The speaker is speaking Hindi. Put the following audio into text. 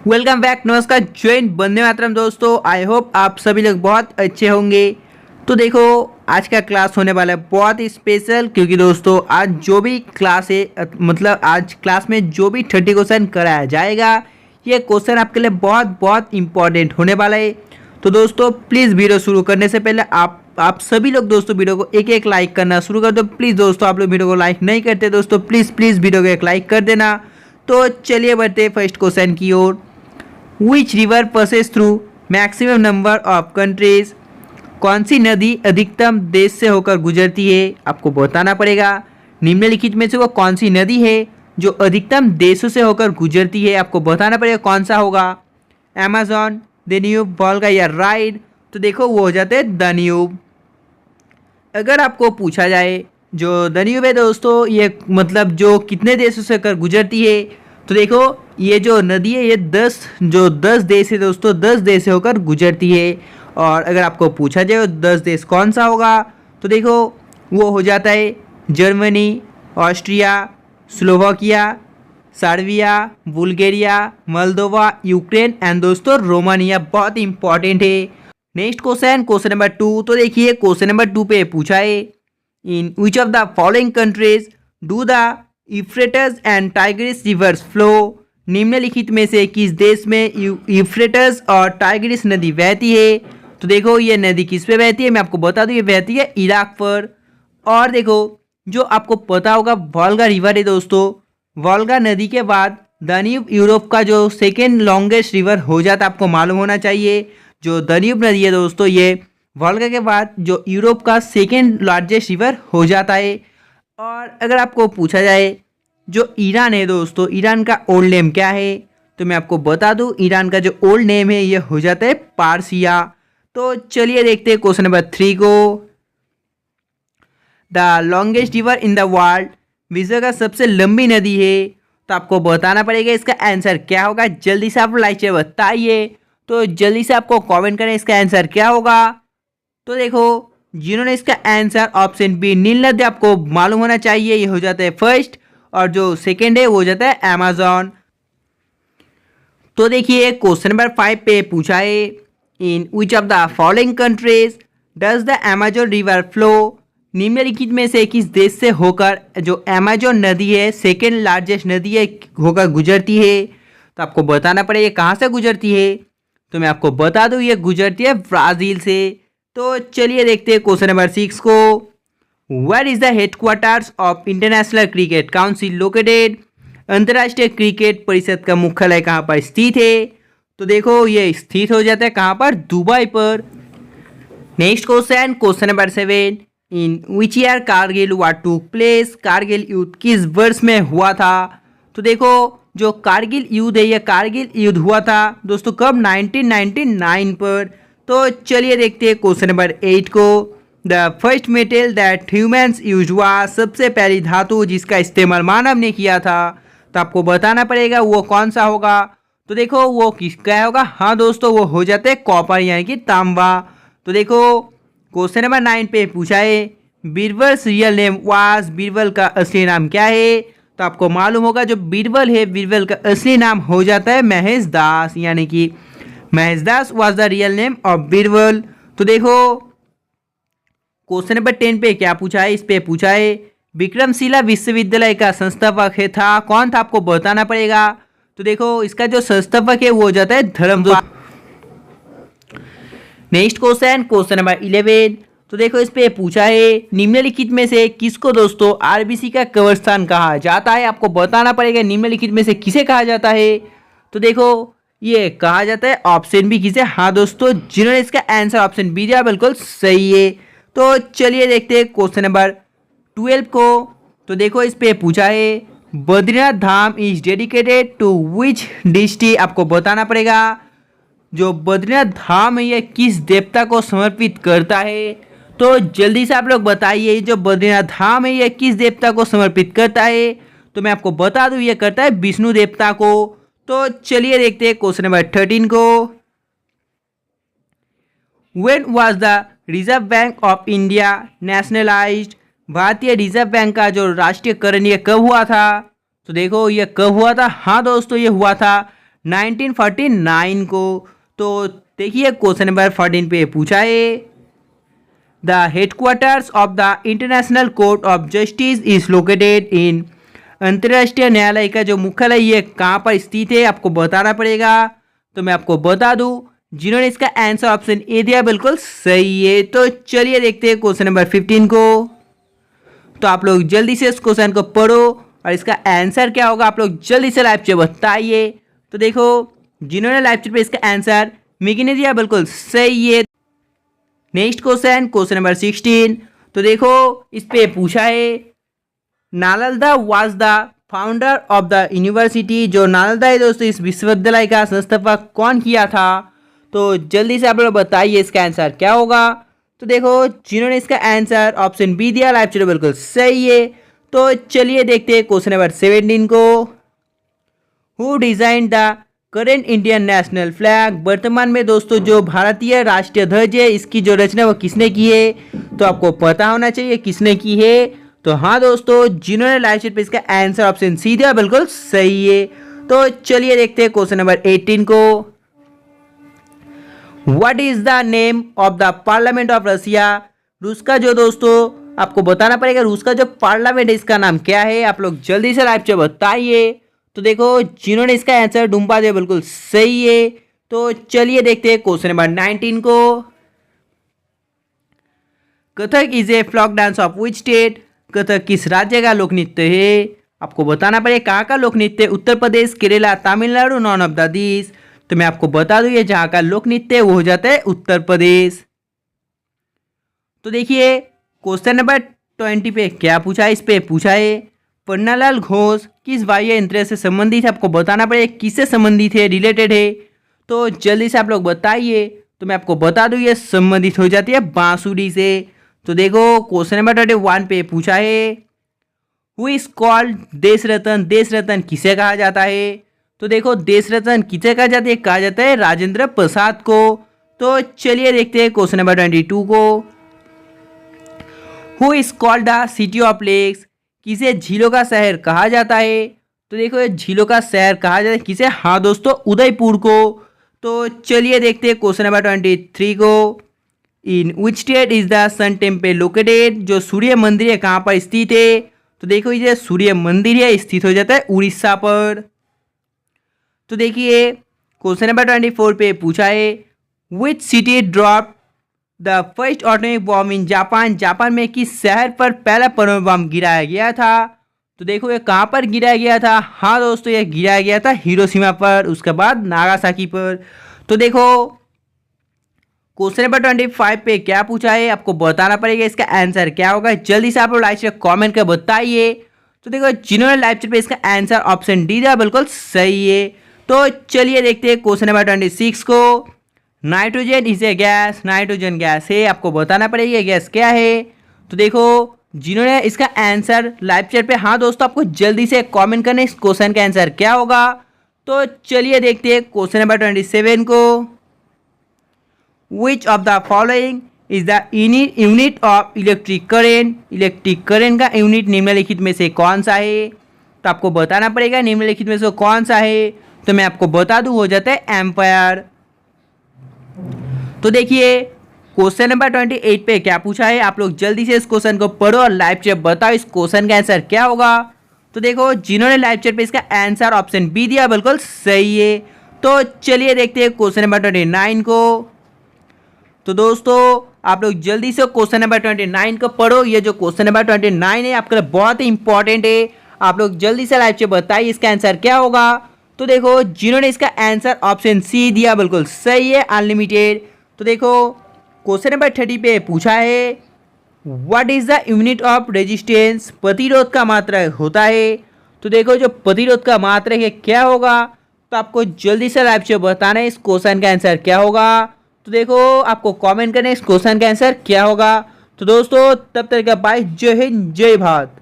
Welcome back. नमस्कार, जय हिंद, वंदे मातरम। दोस्तों आई होप आप सभी लोग बहुत अच्छे होंगे। तो देखो, आज का क्लास होने वाला है बहुत ही स्पेशल, क्योंकि दोस्तों आज जो भी क्लास है मतलब आज क्लास में जो भी 30 क्वेश्चन कराया जाएगा, ये क्वेश्चन आपके लिए बहुत बहुत इंपॉर्टेंट होने वाला है। तो दोस्तों प्लीज़ वीडियो शुरू करने से पहले आप सभी लोग दोस्तों वीडियो को एक एक लाइक करना शुरू कर दो। प्लीज़ दोस्तों, आप लोग वीडियो को लाइक नहीं करते दोस्तों, प्लीज़ प्लीज़ वीडियो को एक लाइक कर देना। तो चलिए बढ़ते फर्स्ट क्वेश्चन की ओर। Which river passes through maximum number of countries? कौन सी नदी अधिकतम देश से होकर गुजरती है? आपको बताना पड़ेगा। निम्नलिखित में से वो कौन सी नदी है जो अधिकतम देशों से होकर गुजरती है? आपको बताना पड़ेगा कौन सा होगा। अमेजॉन, दान्यूब, वोल्गा या राइन? तो देखो वो हो जाते हैं दान्यूब। अगर आपको पूछा जाए जो दान्यूब है दोस्तों, ये मतलब जो कितने देशों से होकर गुजरती है, तो देखो ये जो नदी है ये 10 देश है दोस्तों, 10 देश से होकर गुजरती है। और अगर आपको पूछा जाए 10 देश कौन सा होगा, तो देखो वो हो जाता है Germany, Austria, Slovakia, Serbia, Bulgaria, Moldova, Ukraine and दोस्तों रोमानिया। बहुत इंपॉर्टेंट है। Next question number 2। तो देखिए क्वेश्चन नंबर 2 पे पूछा है, in which of the following countries do the Euphrates and Tigris rivers flow? निम्नलिखित में से किस देश में यूफ्रेटस और टाइग्रिस नदी बहती है? तो देखो ये नदी किस पे बहती है, मैं आपको बता दूं, ये बहती है इराक पर। और देखो जो आपको पता होगा वोल्गा रिवर है दोस्तों, वोल्गा नदी के बाद दान्यूब यूरोप का जो सेकेंड लॉन्गेस्ट रिवर हो जाता है, आपको मालूम होना चाहिए। जो दान्यूब नदी है दोस्तों, ये वोल्गा के बाद जो यूरोप का सेकेंड लार्जेस्ट रिवर हो जाता है। और अगर आपको पूछा जाए जो ईरान है दोस्तों, ईरान का ओल्ड नेम क्या है, तो मैं आपको बता दूं ईरान का जो ओल्ड नेम है ये हो जाता है पारसिया। तो चलिए देखते हैं क्वेश्चन नंबर 3 को। The longest river in the world, विश्व का सबसे लंबी नदी है, तो आपको बताना पड़ेगा इसका आंसर क्या होगा। जल्दी से आप लाइक से बताइए। तो जल्दी से आपको कमेंट करें इसका आंसर क्या होगा। तो देखो जिन्होंने इसका आंसर ऑप्शन बी नील नदी, आपको मालूम होना चाहिए, ये हो जाता है फर्स्ट। और जो सेकेंड है वो हो जाता है अमेजॉन। तो देखिए क्वेश्चन नंबर 5 पे पूछा है, in which of the following countries does the Amazon river flow? निम्नलिखित में से किस देश से होकर जो अमेजॉन नदी है, सेकेंड लार्जेस्ट नदी है, होकर गुजरती है? तो आपको बताना पड़ेगा कहाँ से गुजरती है। तो मैं आपको बता दूं ये गुजरती है ब्राज़ील से। तो चलिए देखते हैं क्वेश्चन नंबर 6 को। Where is the headquarters of International Cricket Council located? अंतर्राष्ट्रीय क्रिकेट परिषद का मुख्यालय कहाँ पर स्थित है? तो देखो ये स्थित हो जाता है कहाँ पर, दुबई पर। Next question number 7। In which year Kargil war टूक प्लेस? कारगिल युद्ध किस वर्ष में हुआ था? तो देखो जो कारगिल युद्ध है, ये कारगिल युद्ध हुआ था दोस्तों कब, 1999 पर। तो चलिए देखते हैं क्वेश्चन नंबर 8 को। The first metal that humans use हुआ, सबसे पहली धातु जिसका इस्तेमाल मानव ने किया था, तो आपको बताना पड़ेगा वो कौन सा होगा। तो देखो वो किसका होगा, हाँ दोस्तों वो हो जाते हैं कॉपर यानी कि तांबा। तो देखो क्वेश्चन नंबर 9 पे पूछा है, Birbal's real name was? Birbal का असली नाम क्या है? तो आपको मालूम होगा जो बीरबल है, बीरबल का असली नाम हो जाता है महेश दास, यानी कि Mahesh Das was the real name of Birbal. तो देखो क्वेश्चन नंबर 10 पे क्या पूछा है, इस पे पूछा है विक्रमशिला विश्वविद्यालय का संस्थापक है था कौन था? आपको बताना पड़ेगा। तो देखो इसका जो संस्थापक है वो हो जाता है धर्मध्वज। Next question number 11। तो देखो इस पे पूछा है निम्नलिखित में से किसको दोस्तों आरबीसी का कब्रिस्तान कहा जाता है? आपको बताना पड़ेगा निम्नलिखित में से किसे कहा जाता है। तो देखो ये कहा जाता है ऑप्शन बी किसे, हाँ दोस्तों जिन्होंने इसका आंसर ऑप्शन बी दिया बिल्कुल सही है। तो चलिए देखते हैं क्वेश्चन नंबर 12 को। तो देखो इस पे पूछा है Badrinath Dham is dedicated to which district? आपको बताना पड़ेगा जो बद्रीनाथ धाम है ये किस देवता को समर्पित करता है। तो जल्दी से आप लोग बताइए जो बद्रीनाथ धाम है ये किस देवता को समर्पित करता है। तो मैं आपको बता दूं ये करता है विष्णु देवता को। तो चलिए देखते हैं क्वेश्चन नंबर 13 को। When was the reserve bank of India nationalised? भारतीय रिजर्व बैंक का जो राष्ट्रीयकरण ये कब हुआ था? तो देखो ये कब हुआ था, हाँ दोस्तों ये हुआ था 1949 को। तो देखिए क्वेश्चन नंबर 14 पे पूछा है, the headquarters of the international court of justice is located in, अंतर्राष्ट्रीय न्यायालय का जो मुख्यालय ये कहाँ पर स्थित है आपको बताना पड़ेगा। तो मैं आपको बता दूं, जिन्होंने इसका आंसर ऑप्शन ए दिया बिल्कुल सही है। तो चलिए देखते हैं क्वेश्चन नंबर 15 को। तो आप लोग जल्दी से इस क्वेश्चन को पढ़ो और इसका आंसर क्या होगा आप लोग जल्दी से लाइव चैट बताइए। तो देखो, जिन्होंने लाइव चैट पे इसका आंसर मिकी ने दिया बिल्कुल सही है। Next question, question number 16। तो देखो इस पे पूछा है, Nalanda was the founder of the university, जो नालंदा है दोस्तों इस विश्वविद्यालय का संस्थापक कौन किया था। तो जल्दी से आप लोग बताइए इसका आंसर क्या होगा। तो देखो, जिन्होंने इसका आंसर ऑप्शन बी दिया लाइव चैट बिल्कुल सही है। तो चलिए देखते हैं क्वेश्चन नंबर 17 को। Who design the current Indian national flag, वर्तमान में दोस्तों जो भारतीय राष्ट्रीय ध्वज है इसकी जो रचना वो किसने की है। तो आपको पता होना चाहिए किसने की है। तो हाँ दोस्तों, जिन्होंने लाइव चैट पे इसका आंसर ऑप्शन सी दिया बिल्कुल सही है। तो चलिए देखते हैं क्वेश्चन नंबर 18 को। What is the name of the parliament of Russia, रूस का जो दोस्तों आपको बताना पड़ेगा, रूस का जो पार्लियामेंट है इसका नाम क्या है। आप लोग जल्दी से लाइव चैट बताइए। तो देखो, जिन्होंने इसका आंसर ढूंढा दिया बिल्कुल सही है। तो चलिए देखते हैं क्वेश्चन नंबर 19 को। Kathak is a folk dance of which state, Kathak किस राज्य का लोक नृत्य है। आपको बताना पड़ेगा कहाँ का लोक नृत्य, Uttar Pradesh, Kerala, Tamil Nadu, none of the this. तो मैं आपको बता दूं ये जहाँ का लोक नृत्य वो हो जाता है उत्तर प्रदेश। तो देखिए क्वेश्चन नंबर 20 पे क्या पूछा है, इस पे पूछा है, पन्नालाल घोष किस वाद्य यंत्र से संबंधित है। आपको बताना पड़ेगा किससे संबंधित है, रिलेटेड है। तो जल्दी से आप लोग बताइए। तो मैं आपको बता दूं ये संबंधित हो जाती है बांसुरी से। तो देखो क्वेश्चन नंबर 21 पे पूछा है, हु इज कॉल्ड देश रत्न, देश रत्न किसे कहा जाता है। तो देखो देश रत्न किसे कहा जाता है, कहा जाता है राजेंद्र प्रसाद को। तो चलिए देखते हैं क्वेश्चन नंबर 22 को। Who is called the city of lakes, किसे झीलों का शहर कहा जाता है। तो देखो झीलों का शहर कहा जाता है किसे, हाँ दोस्तों उदयपुर को। तो चलिए देखते हैं क्वेश्चन नंबर 23 को। In which state is the sun temple located, जो सूर्य मंदिर है कहाँ पर स्थित है। तो देखो ये सूर्य मंदिर है स्थित हो जाता है उड़ीसा पर। तो देखिए क्वेश्चन नंबर 24 पे पूछा है, which city drop the first atomic bomb in Japan, Japan में किस शहर पर पहला परमाणु बम गिराया गया था। तो देखो ये कहाँ पर गिराया गया था, हाँ दोस्तों ये गिराया गया था हिरोशिमा पर, उसके बाद नागासाकी पर। तो देखो क्वेश्चन नंबर 25 पे क्या पूछा है, आपको बताना पड़ेगा इसका आंसर क्या होगा। जल्दी से आप लोग लाइव चैट कमेंट कर बताइए। तो देखो जिन्होंने लाइव चैट पे इसका आंसर ऑप्शन डी दिया बिल्कुल सही है। तो चलिए देखते हैं क्वेश्चन नंबर 26 को। Nitrogen is a gas, nitrogen gas है, आपको बताना पड़ेगा ये गैस क्या है। तो देखो जिन्होंने इसका आंसर लाइव चैट पे, हाँ दोस्तों आपको जल्दी से कमेंट करना इस क्वेश्चन का आंसर क्या होगा। तो चलिए देखते हैं क्वेश्चन नंबर 27 को। विच of the following is the unit of electric current, electric current का यूनिट निम्नलिखित में से कौन सा है। तो आपको बताना पड़ेगा निम्नलिखित में से कौन सा है। तो मैं आपको बता दूं हो जाता है एम्पायर। तो देखिए क्वेश्चन नंबर 28 पे क्या पूछा है, आप लोग जल्दी से इस क्वेश्चन को पढ़ो और लाइव चैट बताओ इस क्वेश्चन का आंसर क्या होगा। तो देखो जिन्होंने लाइव चैट पे इसका आंसर ऑप्शन बी दिया बिल्कुल सही है। तो चलिए देखते हैं क्वेश्चन नंबर 29 को। तो दोस्तों आप लोग जल्दी से क्वेश्चन नंबर 29 को पढ़ो। ये जो क्वेश्चन नंबर 29 है आपके लिए बहुत ही इंपॉर्टेंट है। आप लोग जल्दी से लाइव चैट बताइए इसका आंसर क्या होगा। तो देखो जिन्होंने इसका आंसर ऑप्शन सी दिया बिल्कुल सही है, अनलिमिटेड। तो देखो क्वेश्चन नंबर 30 पे पूछा है, what is the unit of resistance, प्रतिरोध का मात्रक होता है। तो देखो जो प्रतिरोध का मात्रक है क्या होगा। तो आपको जल्दी से लाइव चैट बताना है इस क्वेश्चन का आंसर क्या होगा। तो देखो आपको कमेंट करना है इस क्वेश्चन का आंसर क्या होगा। तो दोस्तों तब तक का बाय, जय हिंद जय भारत।